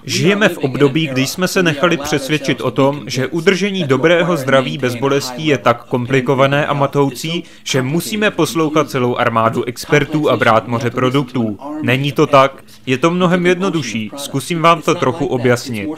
Žijeme v období, kdy jsme se nechali přesvědčit o tom, že udržení dobrého zdraví bez bolestí je tak komplikované a matoucí, že musíme poslouchat celou armádu expertů a brát moře produktů. Není to tak, je to mnohem jednodušší. Zkusím vám to trochu objasnit.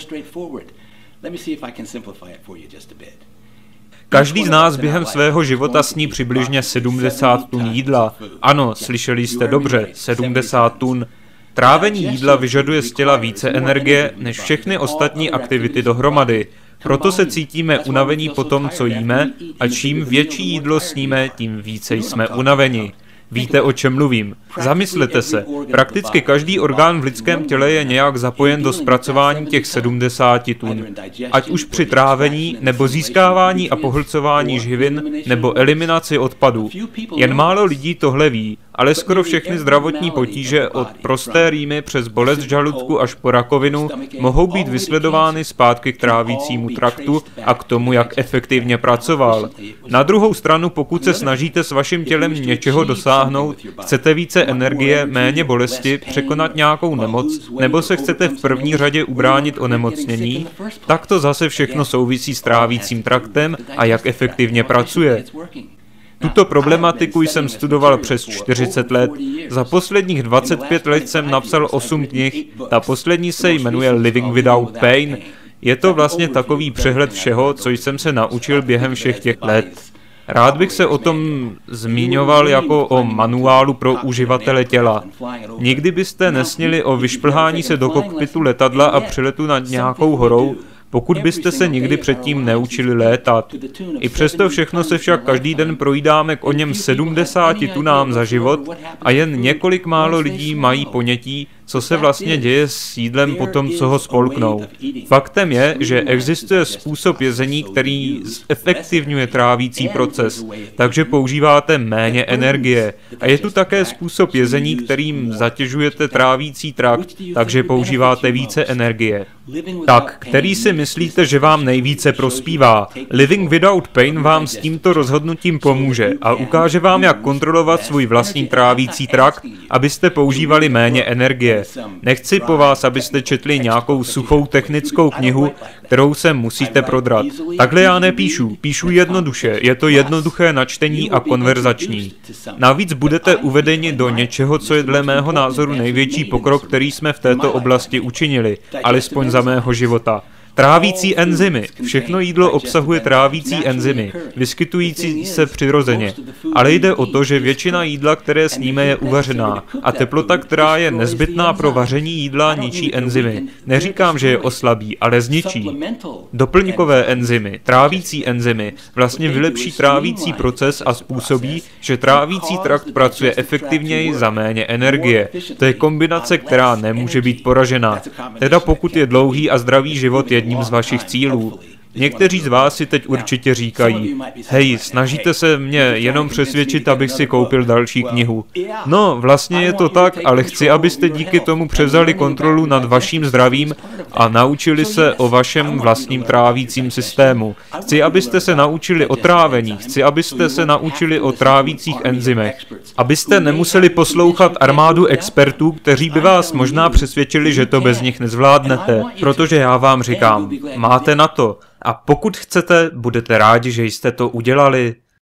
Každý z nás během svého života sní přibližně 70 tun jídla. Ano, slyšeli jste dobře, 70 tun. Trávení jídla vyžaduje z těla více energie než všechny ostatní aktivity dohromady. Proto se cítíme unavení po tom, co jíme, a čím větší jídlo sníme, tím více jsme unaveni. Víte, o čem mluvím? Zamyslete se. Prakticky každý orgán v lidském těle je nějak zapojen do zpracování těch 70 tun. Ať už při trávení, nebo získávání a pohlcování živin, nebo eliminaci odpadů. Jen málo lidí tohle ví, ale skoro všechny zdravotní potíže od prosté rýmy přes bolest žaludku až po rakovinu mohou být vysledovány zpátky k trávicímu traktu a k tomu, jak efektivně pracoval. Na druhou stranu, pokud se snažíte s vaším tělem něčeho dosáhnout, chcete více energie, méně bolesti, překonat nějakou nemoc, nebo se chcete v první řadě ubránit onemocnění, tak to zase všechno souvisí s trávicím traktem a jak efektivně pracuje. Tuto problematiku jsem studoval přes 40 let. Za posledních 25 let jsem napsal 8 knih. Ta poslední se jmenuje Living Without Pain. Je to vlastně takový přehled všeho, co jsem se naučil během všech těch let. Rád bych se o tom zmiňoval jako o manuálu pro uživatele těla. Nikdy byste nesnili o vyšplhání se do kokpitu letadla a přeletu nad nějakou horou, pokud byste se nikdy předtím neučili létat. I přesto všechno se však každý den projídáme k oněm 70 tunám za život a jen několik málo lidí mají ponětí, co se vlastně děje s jídlem po tom, co ho spolknou. Faktem je, že existuje způsob jezení, který zefektivňuje trávící proces, takže používáte méně energie. A je tu také způsob jezení, kterým zatěžujete trávící trakt, takže používáte více energie. Tak, který si myslíte, že vám nejvíce prospívá? Living Without Pain vám s tímto rozhodnutím pomůže a ukáže vám, jak kontrolovat svůj vlastní trávící trakt, abyste používali méně energie. Nechci po vás, abyste četli nějakou suchou technickou knihu, kterou se musíte prodrat. Takhle já nepíšu, píšu jednoduše, je to jednoduché na čtení a konverzační. Navíc budete uvedeni do něčeho, co je dle mého názoru největší pokrok, který jsme v této oblasti učinili, alespoň za mého života. Trávící enzymy. Všechno jídlo obsahuje trávící enzymy, vyskytující se přirozeně. Ale jde o to, že většina jídla, které sníme, je uvařená a teplota, která je nezbytná pro vaření jídla, ničí enzymy. Neříkám, že je oslabí, ale zničí. Doplňkové enzymy, trávící enzymy, vlastně vylepší trávící proces a způsobí, že trávící trakt pracuje efektivněji za méně energie. To je kombinace, která nemůže být poražena. Teda pokud je dlouhý a zdravý život jedním z vašich cílů. Někteří z vás si teď určitě říkají, hej, snažíte se mě jenom přesvědčit, abych si koupil další knihu. No, vlastně je to tak, ale chci, abyste díky tomu převzali kontrolu nad vaším zdravím a naučili se o vašem vlastním trávícím systému. Chci, abyste se naučili o trávení, chci, abyste se naučili o trávících enzymech. Abyste nemuseli poslouchat armádu expertů, kteří by vás možná přesvědčili, že to bez nich nezvládnete, protože já vám říkám, máte na to. A pokud chcete, budete rádi, že jste to udělali.